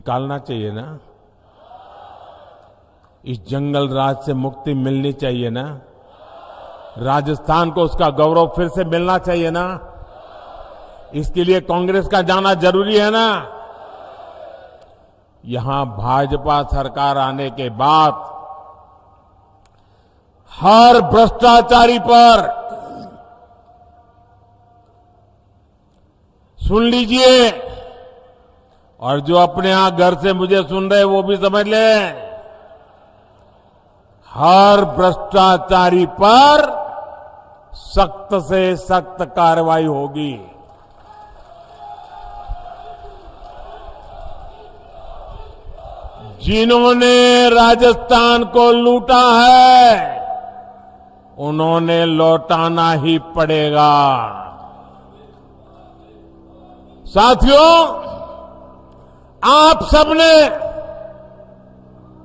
निकालना चाहिए ना। इस जंगल राज से मुक्ति मिलनी चाहिए ना। राजस्थान को उसका गौरव फिर से मिलना चाहिए ना। इसके लिए कांग्रेस का जाना जरूरी है ना। यहां भाजपा सरकार आने के बाद हर भ्रष्टाचारी पर सुन लीजिए, और जो अपने यहां घर से मुझे सुन रहे वो भी समझ लें, हर भ्रष्टाचारी पर सख्त से सख्त कार्रवाई होगी। जिन्होंने राजस्थान को लूटा है उन्होंने लौटाना ही पड़ेगा। साथियों, आप सबने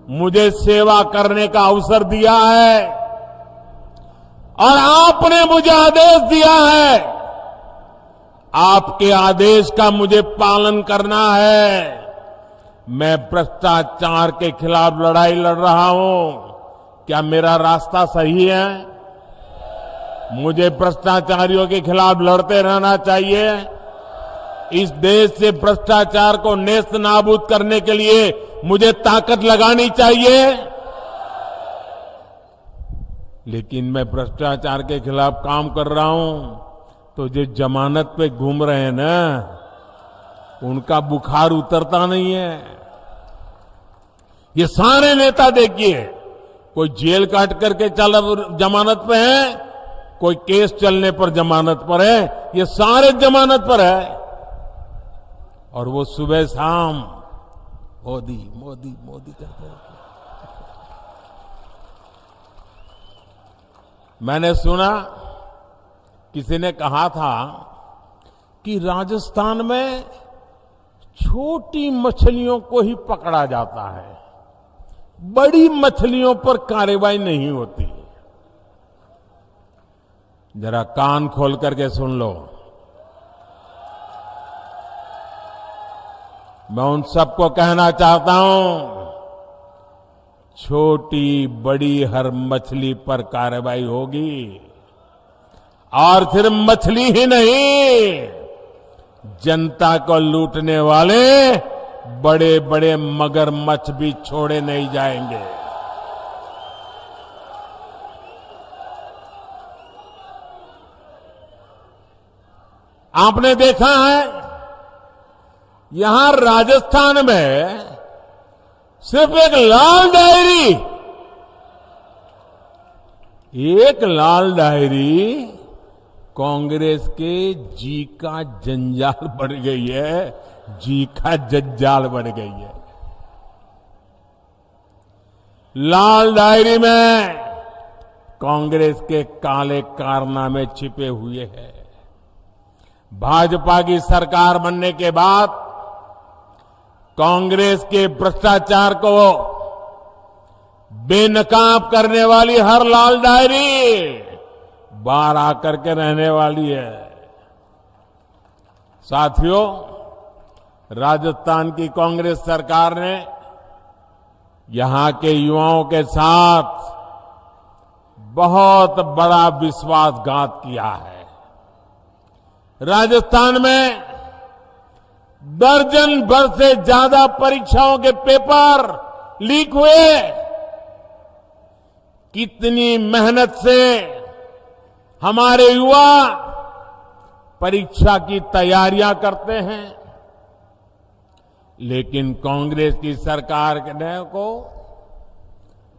मुझे सेवा करने का अवसर दिया है और आपने मुझे आदेश दिया है। आपके आदेश का मुझे पालन करना है। मैं भ्रष्टाचार के खिलाफ लड़ाई लड़ रहा हूं। क्या मेरा रास्ता सही है? मुझे भ्रष्टाचारियों के खिलाफ लड़ते रहना चाहिए। इस देश से भ्रष्टाचार को नेस्त नाबूद करने के लिए मुझे ताकत लगानी चाहिए। लेकिन मैं भ्रष्टाचार के खिलाफ काम कर रहा हूं तो जो जमानत पे घूम रहे हैं ना, उनका बुखार उतरता नहीं है। ये सारे नेता देखिए, कोई जेल काट करके जमानत पे है, कोई केस चलने पर जमानत पर है, ये सारे जमानत पर है। और वो सुबह शाम मोदी मोदी मोदी करते हैं। मैंने सुना किसी ने कहा था कि राजस्थान में छोटी मछलियों को ही पकड़ा जाता है, बड़ी मछलियों पर कार्रवाई नहीं होती। जरा कान खोल करके सुन लो। मैं उन सबको कहना चाहता हूं, छोटी बड़ी हर मछली पर कार्रवाई होगी। और सिर्फ मछली ही नहीं, जनता को लूटने वाले बड़े बड़े मगरमच्छ भी छोड़े नहीं जाएंगे। आपने देखा है, यहां राजस्थान में सिर्फ एक लाल डायरी कांग्रेस के जी का जंजाल बढ़ गई है, जी का जंजाल बढ़ गई है। लाल डायरी में कांग्रेस के काले कारनामे छिपे हुए हैं। भाजपा की सरकार बनने के बाद कांग्रेस के भ्रष्टाचार को बेनकाब करने वाली हर लाल डायरी बाहर आकर के रहने वाली है। साथियों, राजस्थान की कांग्रेस सरकार ने यहां के युवाओं के साथ बहुत बड़ा विश्वासघात किया है। राजस्थान में दर्जन भर से ज्यादा परीक्षाओं के पेपर लीक हुए। कितनी मेहनत से हमारे युवा परीक्षा की तैयारियां करते हैं, लेकिन कांग्रेस की सरकार को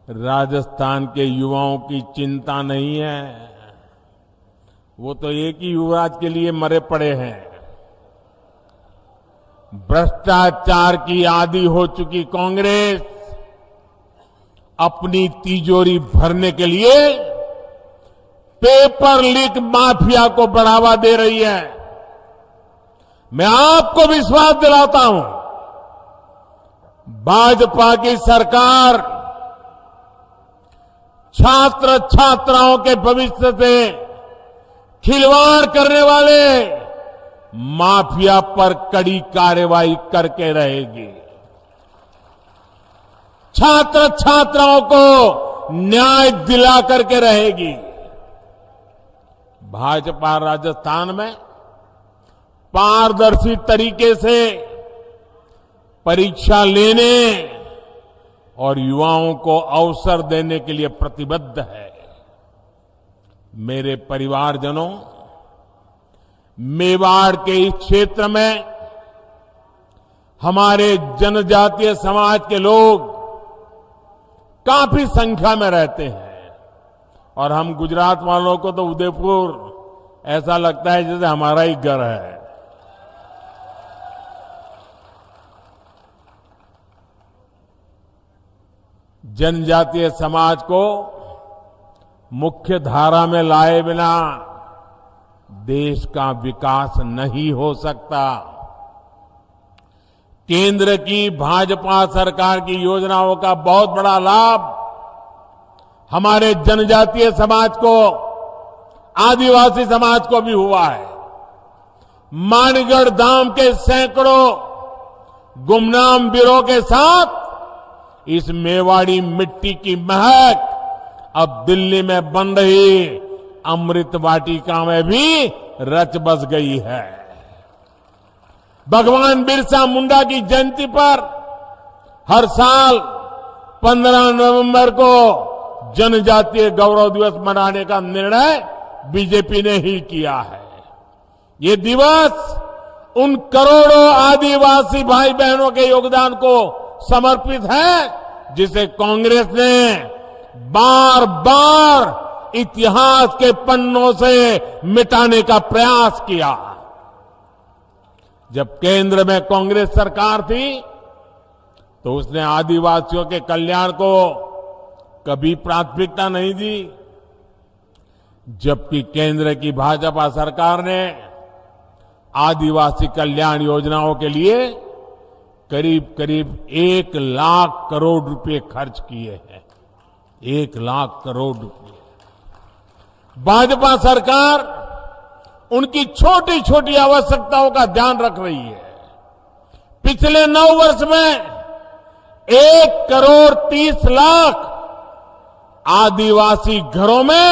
राजस्थान के युवाओं की चिंता नहीं है। वो तो एक ही युवराज के लिए मरे पड़े हैं। भ्रष्टाचार की आदी हो चुकी कांग्रेस अपनी तिजोरी भरने के लिए पेपर लीक माफिया को बढ़ावा दे रही है। मैं आपको विश्वास दिलाता हूं, भाजपा की सरकार छात्र छात्राओं के भविष्य से खिलवाड़ करने वाले माफिया पर कड़ी कार्रवाई करके रहेगी। छात्र छात्राओं को न्याय दिला करके रहेगी। भाजपा राजस्थान में पारदर्शी तरीके से परीक्षा लेने और युवाओं को अवसर देने के लिए प्रतिबद्ध है। मेरे परिवारजनों, मेवाड़ के इस क्षेत्र में हमारे जनजातीय समाज के लोग काफी संख्या में रहते हैं और हम गुजरात वालों को तो उदयपुर ऐसा लगता है जैसे हमारा ही घर है। जनजातीय समाज को मुख्य धारा में लाए बिना देश का विकास नहीं हो सकता। केंद्र की भाजपा सरकार की योजनाओं का बहुत बड़ा लाभ हमारे जनजातीय समाज को, आदिवासी समाज को भी हुआ है। मानगढ़ धाम के सैकड़ों गुमनाम वीरों के साथ इस मेवाड़ी मिट्टी की महक अब दिल्ली में बन रही अमृत वाटिका में भी रच बस गई है। भगवान बिरसा मुंडा की जयंती पर हर साल 15 नवंबर को जनजातीय गौरव दिवस मनाने का निर्णय बीजेपी ने ही किया है। ये दिवस उन करोड़ों आदिवासी भाई बहनों के योगदान को समर्पित है जिसे कांग्रेस ने बार बार इतिहास के पन्नों से मिटाने का प्रयास किया। जब केंद्र में कांग्रेस सरकार थी तो उसने आदिवासियों के कल्याण को कभी प्राथमिकता नहीं दी, जबकि केंद्र की भाजपा सरकार ने आदिवासी कल्याण योजनाओं के लिए करीब करीब 1 लाख करोड़ रुपए खर्च किए हैं। 1 लाख करोड़ रुपए। भाजपा सरकार उनकी छोटी छोटी आवश्यकताओं का ध्यान रख रही है। पिछले 9 वर्ष में 1 करोड़ 30 लाख आदिवासी घरों में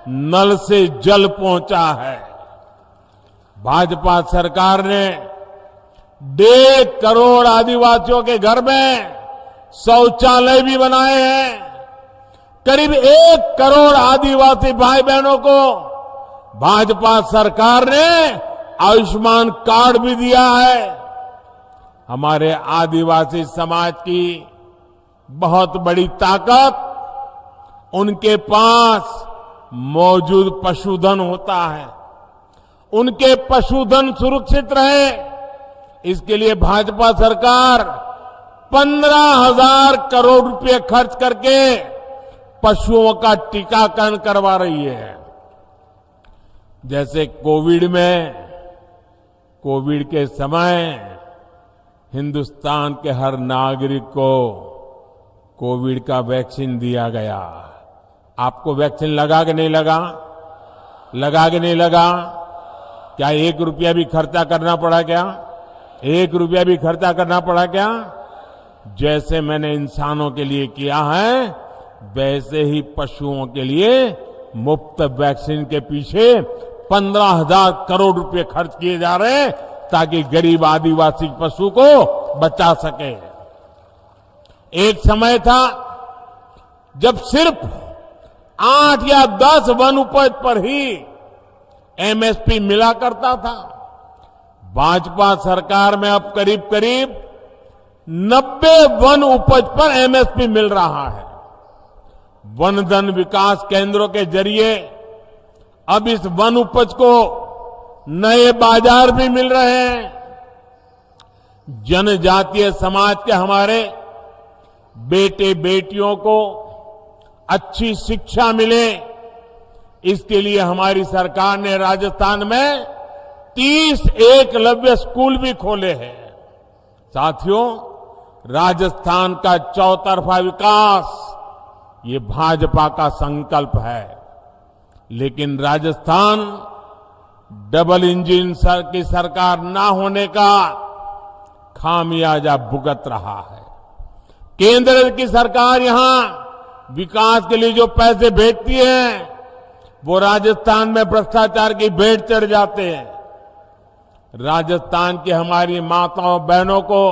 नल से जल पहुंचा है। भाजपा सरकार ने 1.5 करोड़ आदिवासियों के घर में शौचालय भी बनाए हैं। करीब 1 करोड़ आदिवासी भाई बहनों को भाजपा सरकार ने आयुष्मान कार्ड भी दिया है। हमारे आदिवासी समाज की बहुत बड़ी ताकत उनके पास मौजूद पशुधन होता है। उनके पशुधन सुरक्षित रहे, इसके लिए भाजपा सरकार 15,000 करोड़ रुपए खर्च करके पशुओं का टीकाकरण करवा रही है। जैसे कोविड के समय हिंदुस्तान के हर नागरिक को कोविड का वैक्सीन दिया गया। आपको वैक्सीन लगा कि नहीं लगा? लगा कि नहीं लगा? क्या 1 रुपया भी खर्चा करना पड़ा क्या? 1 रुपया भी खर्चा करना पड़ा क्या? जैसे मैंने इंसानों के लिए किया है, वैसे ही पशुओं के लिए मुफ्त वैक्सीन के पीछे 15,000 करोड़ रुपए खर्च किए जा रहे हैं ताकि गरीब आदिवासी पशु को बचा सके। एक समय था जब सिर्फ 8 या 10 वन उपज पर ही एमएसपी मिला करता था। भाजपा सरकार में अब करीब करीब 90 वन उपज पर एमएसपी मिल रहा है। वन धन विकास केंद्रों के जरिए अब इस वन उपज को नए बाजार भी मिल रहे हैं। जनजातीय समाज के हमारे बेटे बेटियों को अच्छी शिक्षा मिले, इसके लिए हमारी सरकार ने राजस्थान में 30 एकलव्य स्कूल भी खोले हैं। साथियों, राजस्थान का चौतरफा विकास ये भाजपा का संकल्प है, लेकिन राजस्थान डबल इंजन की सरकार ना होने का खामियाजा भुगत रहा है। केंद्र की सरकार यहां विकास के लिए जो पैसे भेजती है वो राजस्थान में भ्रष्टाचार की भेंट चढ़ जाते हैं। राजस्थान की हमारी माताओं बहनों को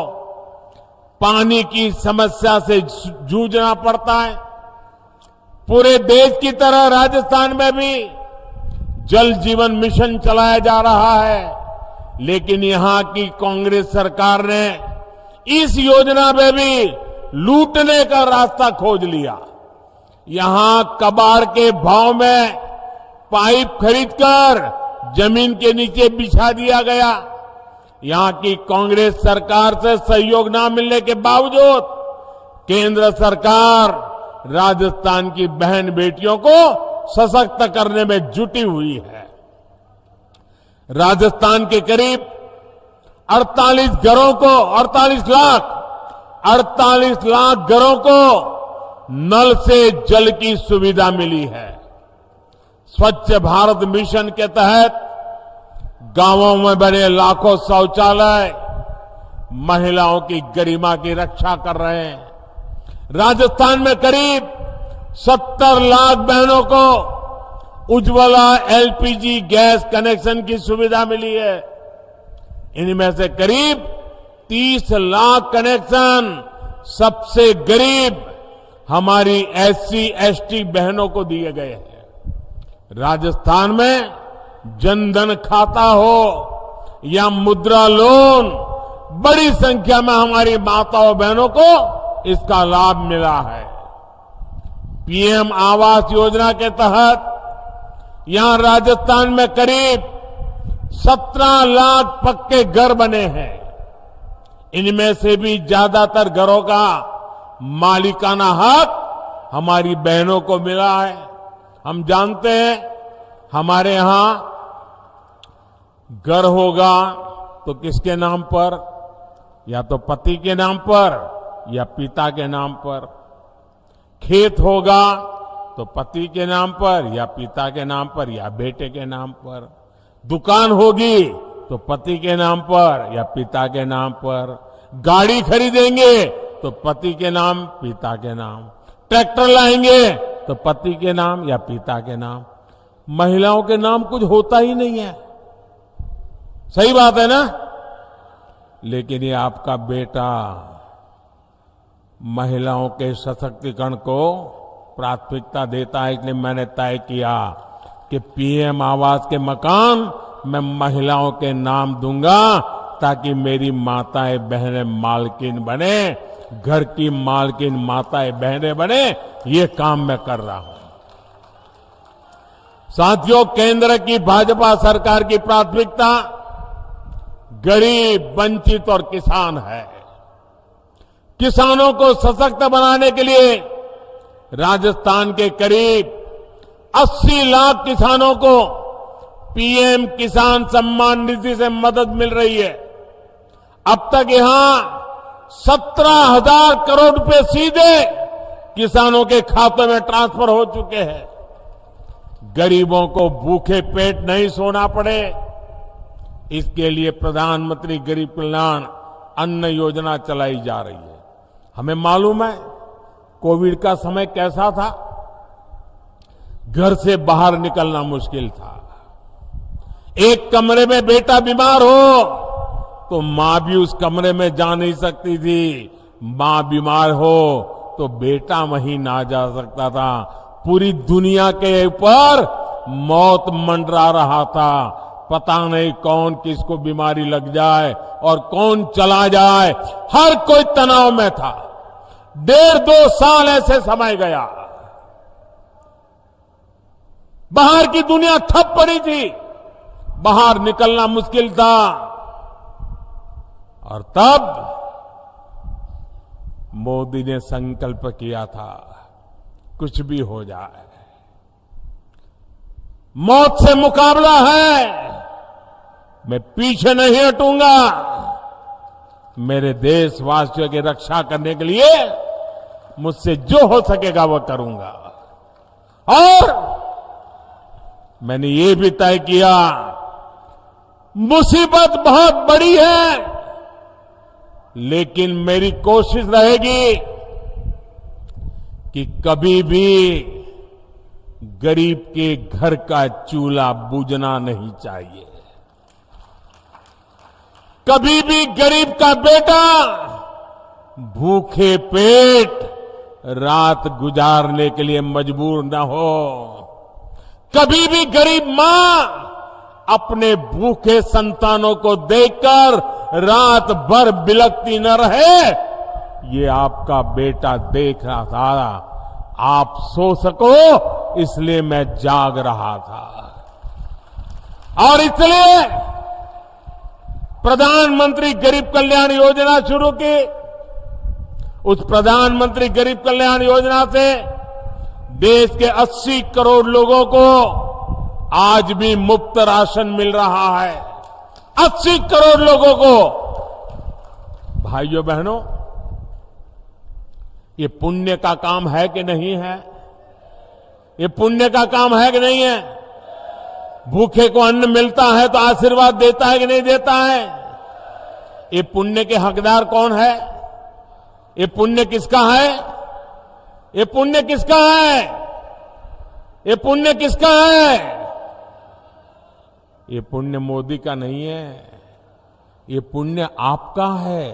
पानी की समस्या से जूझना पड़ता है। पूरे देश की तरह राजस्थान में भी जल जीवन मिशन चलाया जा रहा है, लेकिन यहां की कांग्रेस सरकार ने इस योजना में भी लूटने का रास्ता खोज लिया। यहां कबाड़ के भाव में पाइप खरीदकर जमीन के नीचे बिछा दिया गया। यहां की कांग्रेस सरकार से सहयोग न मिलने के बावजूद केंद्र सरकार राजस्थान की बहन बेटियों को सशक्त करने में जुटी हुई है। राजस्थान के करीब 48 लाख घरों को नल से जल की सुविधा मिली है। स्वच्छ भारत मिशन के तहत गांवों में बने लाखों शौचालय महिलाओं की गरिमा की रक्षा कर रहे हैं। राजस्थान में करीब 70 लाख बहनों को उज्ज्वला एलपीजी गैस कनेक्शन की सुविधा मिली है। इनमें से करीब 30 लाख कनेक्शन सबसे गरीब हमारी एससी एसटी बहनों को दिए गए हैं। राजस्थान में जनधन खाता हो या मुद्रा लोन, बड़ी संख्या में हमारी माताओं बहनों को इसका लाभ मिला है। पीएम आवास योजना के तहत यहां राजस्थान में करीब 17 लाख पक्के घर बने हैं। इनमें से भी ज्यादातर घरों का मालिकाना हक हमारी बहनों को मिला है। हम जानते हैं हमारे यहां घर होगा तो किसके नाम पर, या तो पति के नाम पर या पिता के नाम पर। खेत होगा तो पति के नाम पर या पिता के नाम पर या बेटे के नाम पर। दुकान होगी तो पति के नाम पर या पिता के नाम पर। गाड़ी खरीदेंगे तो पति के नाम पिता के नाम। ट्रैक्टर लाएंगे तो पति के नाम या पिता के नाम। महिलाओं के नाम कुछ होता ही नहीं है। सही बात है ना? लेकिन ये आपका बेटा महिलाओं के सशक्तिकरण को प्राथमिकता देता है। इसलिए मैंने तय किया कि पीएम आवास के मकान मैं महिलाओं के नाम दूंगा, ताकि मेरी माताएं बहनें मालकिन बने, घर की मालकिन माताएं बहनें बने। ये काम मैं कर रहा हूं। साथियों, केंद्र की भाजपा सरकार की प्राथमिकता गरीब, वंचित और किसान है। किसानों को सशक्त बनाने के लिए राजस्थान के करीब 80 लाख किसानों को पीएम किसान सम्मान निधि से मदद मिल रही है। अब तक यहां 17,000 करोड़ रुपए सीधे किसानों के खातों में ट्रांसफर हो चुके हैं। गरीबों को भूखे पेट नहीं सोना पड़े, इसके लिए प्रधानमंत्री गरीब कल्याण अन्न योजना चलाई जा रही है। हमें मालूम है कोविड का समय कैसा था। घर से बाहर निकलना मुश्किल था। एक कमरे में बेटा बीमार हो तो मां भी उस कमरे में जा नहीं सकती थी। मां बीमार हो तो बेटा वहीं ना जा सकता था। पूरी दुनिया के ऊपर मौत मंडरा रहा था। पता नहीं कौन किसको बीमारी लग जाए और कौन चला जाए। हर कोई तनाव में था। 1.5-2 साल ऐसे समय गया। बाहर की दुनिया ठप पड़ी थी, बाहर निकलना मुश्किल था। और तब मोदी ने संकल्प किया था, कुछ भी हो जाए, मौत से मुकाबला है, मैं पीछे नहीं हटूंगा। मेरे देशवासियों की रक्षा करने के लिए मुझसे जो हो सकेगा वो करूंगा। और मैंने ये भी तय किया, मुसीबत बहुत बड़ी है, लेकिन मेरी कोशिश रहेगी कि कभी भी गरीब के घर का चूल्हा बुझना नहीं चाहिए। कभी भी गरीब का बेटा भूखे पेट रात गुजारने के लिए मजबूर न हो। कभी भी गरीब मां अपने भूखे संतानों को देखकर रात भर बिलखती न रहे। ये आपका बेटा देख रहा था, आप सो सको इसलिए मैं जाग रहा था। और इसलिए प्रधानमंत्री गरीब कल्याण योजना शुरू की। उस प्रधानमंत्री गरीब कल्याण योजना से देश के 80 करोड़ लोगों को आज भी मुफ्त राशन मिल रहा है। 80 करोड़ लोगों को। भाइयों बहनों, ये पुण्य का काम है कि नहीं है? ये पुण्य का काम है कि नहीं है? भूखे को अन्न मिलता है तो आशीर्वाद देता है कि नहीं देता है? ये पुण्य के हकदार कौन है? ये पुण्य किसका है? ये पुण्य किसका है? ये पुण्य किसका है? ये पुण्य मोदी का नहीं है। ये पुण्य आपका है।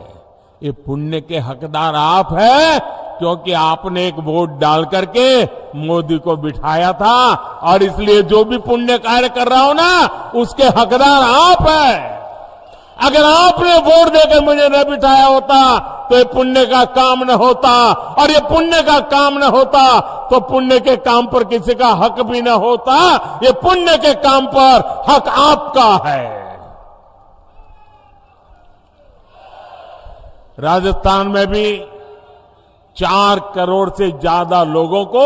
ये पुण्य के हकदार आप हैं, क्योंकि आपने एक वोट डाल करके मोदी को बिठाया था। और इसलिए जो भी पुण्य कार्य कर रहा हो ना, उसके हकदार आप हैं। अगर आपने वोट देकर मुझे न बिठाया होता तो ये पुण्य का काम न होता, और ये पुण्य का काम न होता तो पुण्य के काम पर किसी का हक भी न होता। ये पुण्य के काम पर हक आपका है। राजस्थान में भी 4 करोड़ से ज्यादा लोगों को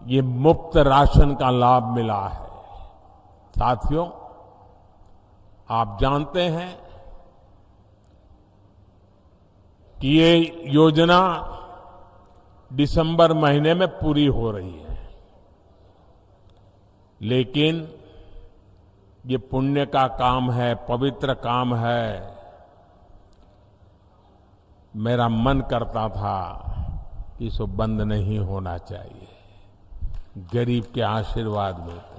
ये मुफ्त राशन का लाभ मिला है। साथियों, आप जानते हैं कि ये योजना दिसंबर महीने में पूरी हो रही है, लेकिन ये पुण्य का काम है, पवित्र काम है। मेरा मन करता था कि इसको बंद नहीं होना चाहिए। गरीब के आशीर्वाद मिलते,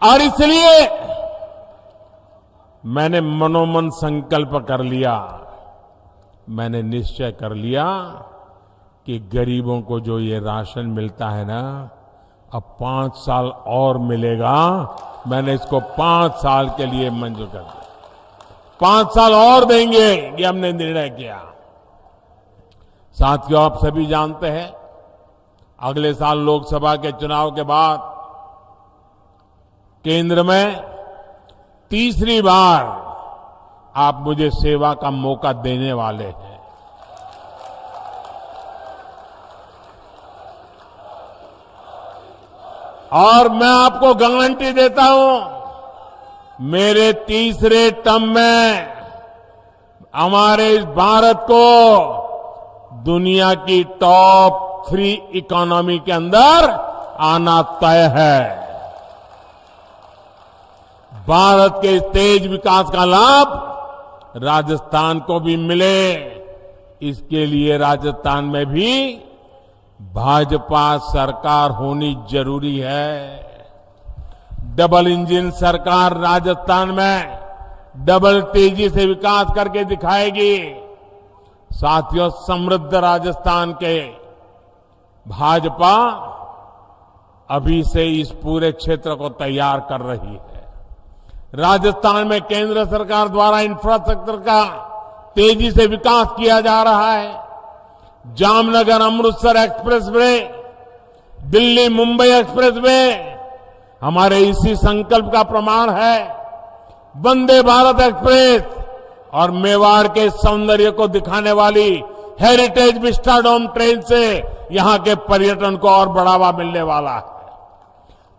और इसलिए मैंने मनोमन संकल्प कर लिया, मैंने निश्चय कर लिया कि गरीबों को जो ये राशन मिलता है ना, अब 5 साल और मिलेगा। मैंने इसको 5 साल के लिए मंजूर कर दिया। 5 साल और देंगे, ये हमने निर्णय किया। साथियों, आप सभी जानते हैं, अगले साल लोकसभा के चुनाव के बाद केंद्र में तीसरी बार आप मुझे सेवा का मौका देने वाले हैं। और मैं आपको गारंटी देता हूं, मेरे तीसरे टर्म में हमारे इस भारत को दुनिया की टॉप 3 इकोनॉमी के अंदर आना तय है। भारत के तेज विकास का लाभ राजस्थान को भी मिले, इसके लिए राजस्थान में भी भाजपा सरकार होनी जरूरी है। डबल इंजन सरकार राजस्थान में डबल तेजी से विकास करके दिखाएगी। साथियों, समृद्ध राजस्थान के भाजपा अभी से इस पूरे क्षेत्र को तैयार कर रही है। राजस्थान में केंद्र सरकार द्वारा इंफ्रास्ट्रक्चर का तेजी से विकास किया जा रहा है। Jamnagar Amritsar express way, Delhi Mumbai express way हमारे इसी संकल्प का प्रमाण है। वंदे भारत एक्सप्रेस और मेवाड़ के सौंदर्य को दिखाने वाली हेरिटेज विस्टाडोम ट्रेन से यहां के पर्यटन को और बढ़ावा मिलने वाला है।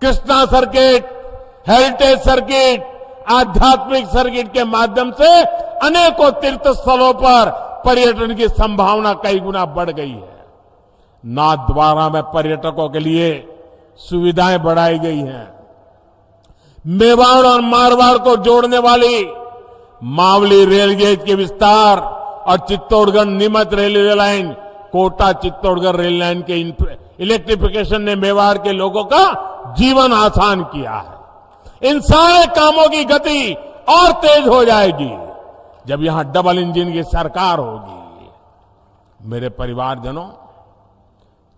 कृष्णा सर्किट, हेरिटेज सर्किट, आध्यात्मिक सर्किट के माध्यम से अनेकों तीर्थ स्थलों पर पर्यटन की संभावना कई गुना बढ़ गई है। नाथद्वारा में पर्यटकों के लिए सुविधाएं बढ़ाई गई हैं। मेवाड़ और मारवाड़ को जोड़ने वाली मावली रेल गेज के विस्तार और Chittorgarh Neemuch railway line, Kota Chittorgarh rail line के इलेक्ट्रिफिकेशन ने मेवाड़ के लोगों का जीवन आसान किया है। इन सारे कामों की गति और तेज हो जाएगी जब यहां डबल इंजन की सरकार होगी। मेरे परिवारजनों,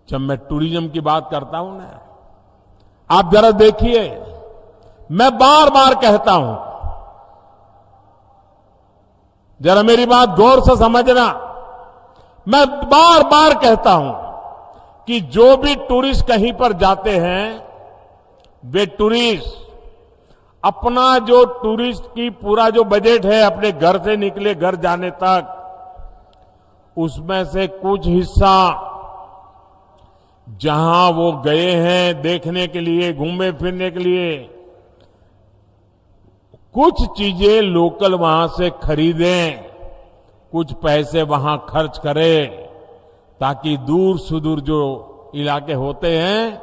जब मैं टूरिज्म की बात करता हूं ना, आप जरा देखिए, मैं बार बार कहता हूं, जरा मेरी बात गौर से समझना, मैं बार बार कहता हूं कि जो भी टूरिस्ट कहीं पर जाते हैं, वे टूरिस्ट अपना जो टूरिस्ट की पूरा जो बजट है अपने घर से निकले घर जाने तक, उसमें से कुछ हिस्सा जहां वो गए हैं देखने के लिए, घूमने फिरने के लिए, कुछ चीजें लोकल वहां से खरीदें, कुछ पैसे वहां खर्च करें, ताकि दूर सुदूर जो इलाके होते हैं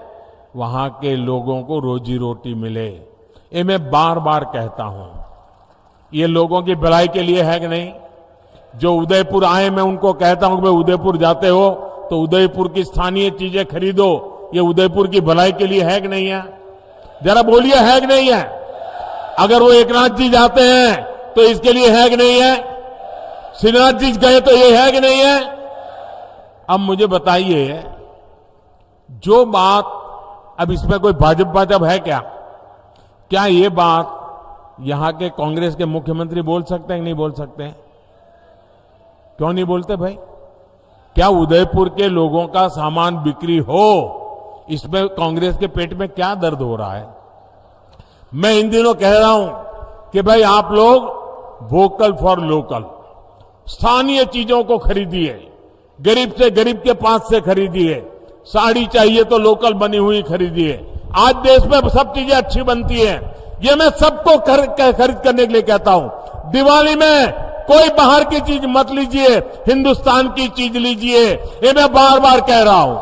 वहां के लोगों को रोजी रोटी मिले। ये मैं बार बार कहता हूं, ये लोगों की भलाई के लिए है कि नहीं? जो उदयपुर आए, मैं उनको कहता हूं कि भाई उदयपुर जाते हो तो उदयपुर की स्थानीय चीजें खरीदो, ये उदयपुर की भलाई के लिए है कि नहीं है? जरा बोलिए, है कि नहीं है? अगर वो एकनाथ जी जाते हैं तो इसके लिए है कि नहीं है? श्रीनाथ जी गए तो ये है कि नहीं है? अब मुझे बताइए, जो बात, अब इसमें कोई भाजपा है क्या? क्या ये बात यहां के कांग्रेस के मुख्यमंत्री बोल सकते हैं कि नहीं बोल सकते हैं? क्यों नहीं बोलते भाई? क्या उदयपुर के लोगों का सामान बिक्री हो, इसमें कांग्रेस के पेट में क्या दर्द हो रहा है? मैं इन दिनों कह रहा हूं कि भाई आप लोग वोकल फॉर लोकल, स्थानीय चीजों को खरीदिए, गरीब से गरीब के पास से खरीदिए, साड़ी चाहिए तो लोकल बनी हुई खरीदिए। आज देश में सब चीजें अच्छी बनती है, ये मैं सबको खरीद करने के लिए कहता हूं। दिवाली में कोई बाहर की चीज मत लीजिए, हिंदुस्तान की चीज लीजिए, ये मैं बार बार कह रहा हूं।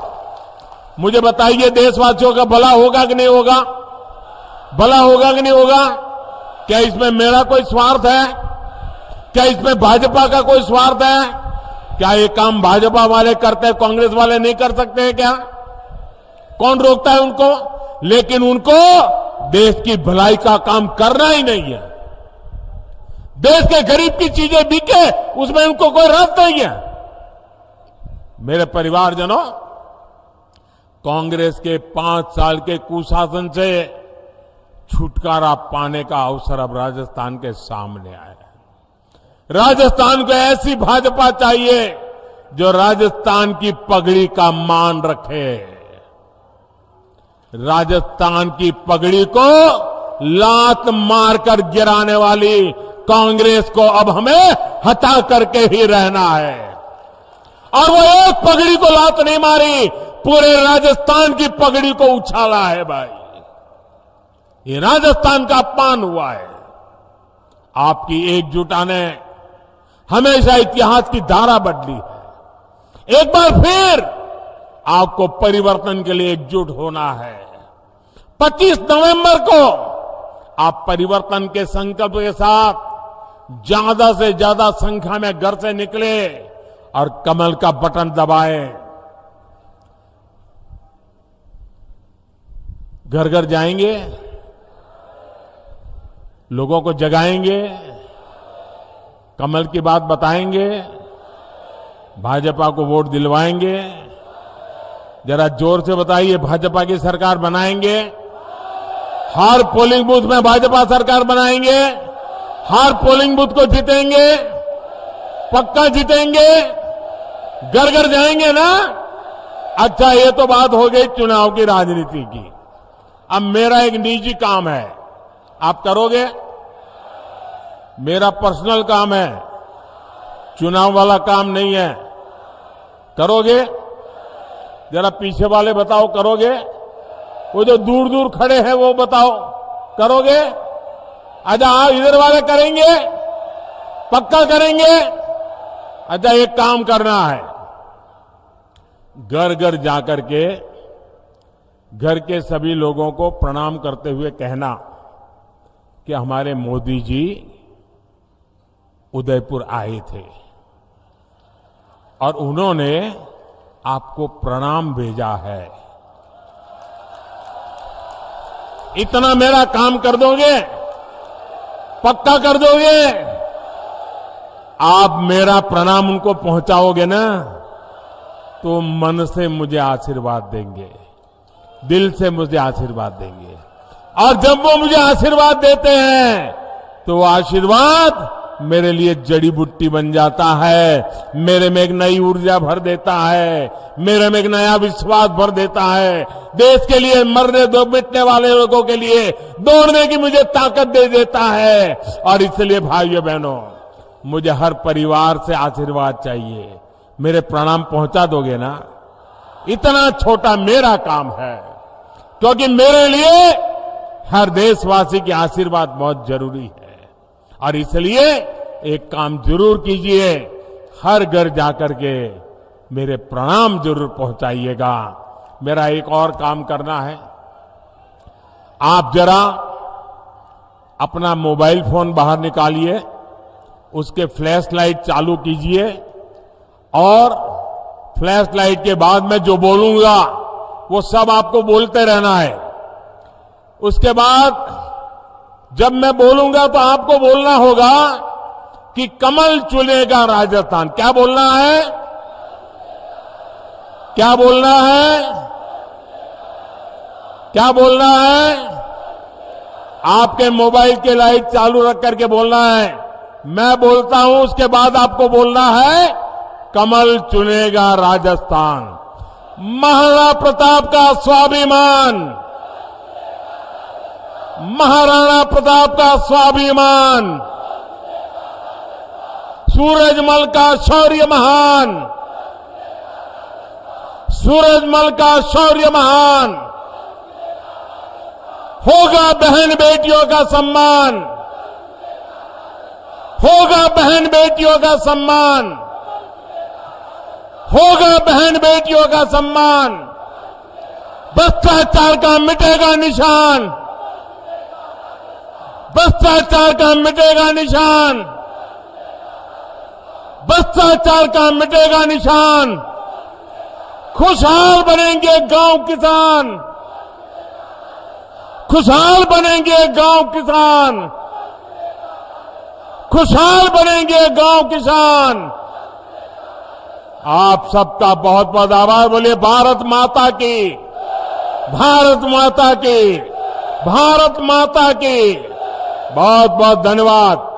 मुझे बताइए, देशवासियों का भला होगा कि नहीं होगा? भला होगा कि नहीं होगा? क्या इसमें मेरा कोई स्वार्थ है? क्या इसमें भाजपा का कोई स्वार्थ है? क्या ये काम भाजपा वाले करते हैं, कांग्रेस वाले नहीं कर सकते हैं क्या? कौन रोकता है उनको? लेकिन उनको देश की भलाई का काम करना ही नहीं है। देश के गरीब की चीजें बिके, उसमें उनको कोई रस नहीं है। मेरे परिवारजनों, कांग्रेस के 5 साल के कुशासन से छुटकारा पाने का अवसर अब राजस्थान के सामने आया है। राजस्थान को ऐसी भाजपा चाहिए जो राजस्थान की पगड़ी का मान रखे। राजस्थान की पगड़ी को लात मारकर गिराने वाली कांग्रेस को अब हमें हटा करके ही रहना है। और वो एक पगड़ी को लात नहीं मारी, पूरे राजस्थान की पगड़ी को उछाला है भाई। ये राजस्थान का अपमान हुआ है। आपकी एकजुटता ने हमेशा इतिहास की धारा बदली है। एक बार फिर आपको परिवर्तन के लिए एकजुट होना है। 25 नवंबर को आप परिवर्तन के संकल्प के साथ ज्यादा से ज्यादा संख्या में घर से निकले और कमल का बटन दबाएं। घर घर जाएंगे, लोगों को जगाएंगे, कमल की बात बताएंगे, भाजपा को वोट दिलवाएंगे। जरा जोर से बताइए, भाजपा की सरकार बनाएंगे? हर पोलिंग बूथ में भाजपा सरकार बनाएंगे? हर पोलिंग बूथ को जीतेंगे? पक्का जीतेंगे? घर घर जाएंगे ना? अच्छा, ये तो बात हो गई चुनाव की राजनीति की। अब मेरा एक निजी काम है, आप करोगे? मेरा पर्सनल काम है, चुनाव वाला काम नहीं है। करोगे? जरा पीछे वाले बताओ, करोगे? वो जो दूर दूर खड़े हैं वो बताओ, करोगे? अच्छा, इधर वाले करेंगे? पक्का करेंगे? अच्छा, एक काम करना है, घर घर जाकर के घर के सभी लोगों को प्रणाम करते हुए कहना कि हमारे मोदी जी उदयपुर आए थे और उन्होंने आपको प्रणाम भेजा है। इतना मेरा काम कर दोगे, पक्का कर दोगे? आप मेरा प्रणाम उनको पहुंचाओगे ना, तो मन से मुझे आशीर्वाद देंगे, दिल से मुझे आशीर्वाद देंगे। और जब वो मुझे आशीर्वाद देते हैं तो वो आशीर्वाद मेरे लिए जड़ी बूटी बन जाता है, मेरे में एक नई ऊर्जा भर देता है, मेरे में एक नया विश्वास भर देता है, देश के लिए मरने दो मिटने वाले लोगों के लिए दौड़ने की मुझे ताकत दे देता है। और इसलिए भाइयों बहनों, मुझे हर परिवार से आशीर्वाद चाहिए। मेरे प्रणाम पहुंचा दोगे ना? इतना छोटा मेरा काम है, क्योंकि मेरे लिए हर देशवासी की आशीर्वाद बहुत जरूरी है। और इसलिए एक काम जरूर कीजिए, हर घर जाकर के मेरे प्रणाम जरूर पहुंचाइएगा। मेरा एक और काम करना है, आप जरा अपना मोबाइल फोन बाहर निकालिए, उसके फ्लैश लाइट चालू कीजिए और फ्लैश लाइट के बाद मैं जो बोलूंगा वो सब आपको बोलते रहना है। उसके बाद जब मैं बोलूंगा तो आपको बोलना होगा कि कमल चुनेगा राजस्थान। क्या बोलना है? क्या बोलना है? क्या बोलना है? आपके मोबाइल की लाइट चालू रख करके बोलना है। मैं बोलता हूं, उसके बाद आपको बोलना है कमल चुनेगा राजस्थान। महाराणा प्रताप का स्वाभिमान, महाराणा प्रताप का स्वाभिमान, सूरजमल का शौर्य महान, सूरजमल का शौर्य महान। होगा बहन बेटियों का सम्मान, होगा बहन बेटियों का सम्मान, होगा बहन बेटियों का सम्मान। भ्रष्टाचार का मिटेगा निशान, भ्रष्टाचार का मिटेगा निशान, भ्रष्टाचार का मिटेगा निशान। खुशहाल बनेंगे गांव किसान, खुशहाल बनेंगे गांव किसान, खुशहाल बनेंगे गांव किसान। आप सबका बहुत बहुत आभार। बोलिए भारत माता की, भारत माता की, भारत माता की। बहुत बहुत धन्यवाद।